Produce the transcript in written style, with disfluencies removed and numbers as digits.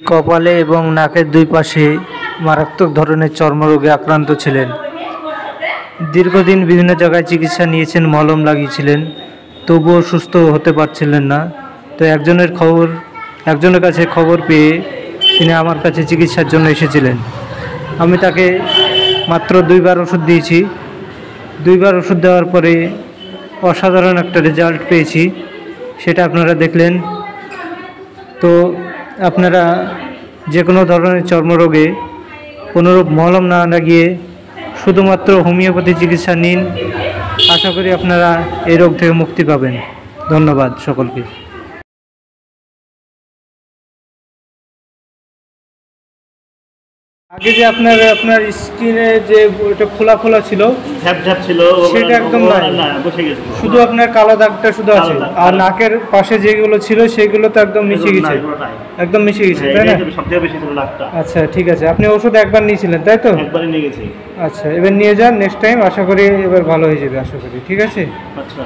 কপালে এবং নাকের দুই পাশে মারাত্মক ধরনের চর্মরোগে আক্রান্ত ছিলেন। দীর্ঘদিন বিভিন্ন জায়গায় চিকিৎসা নিয়েছেন, মলম লাগিয়েছিলেন, তবুও সুস্থ হতে পারছিলেন না। তো একজনের কাছে খবর পেয়ে তিনি আমার কাছে চিকিৎসার জন্য এসেছিলেন। আমি তাকে মাত্র 2বার ওষুধ দিয়েছি। 2বার ওষুধ দেওয়ার পরে অসাধারণ একটা রেজাল্ট পেয়েছি, সেটা আপনারা দেখলেন। তো আপনারা যে কোনো ধরনের চর্মরোগে কোনোরূপ মলম না লাগিয়ে শুধুমাত্র হোমিওপ্যাথি চিকিৎসা নিন। আশা করি আপনারা এই রোগ থেকে মুক্তি পাবেন। ধন্যবাদ সকলকে। আগে যে আপনার স্কিনে যে ওইটা খোলা খোলা ছিল, ছিল, সেটা একদম না, বসে গেছে। শুধু আপনার কালো দাগটা শুধু আছে, আর নাকের পাশে যেগুলো ছিল সেগুলো তো একদম মিশে গেছে, একদম মিশে গেছে, তাই না? সবচেয়ে বেশি ছিল নাকটা। আচ্ছা, ঠিক আছে। আপনি ওষুধ একবার নিয়েছিলেন, তাই তো? একবারই নিয়ে গেছি। আচ্ছা, এবার নিয়ে যান, নেক্সট টাইম আশা করি এবার ভালো হয়ে যাবে, আশা করি। ঠিক আছে। আচ্ছা।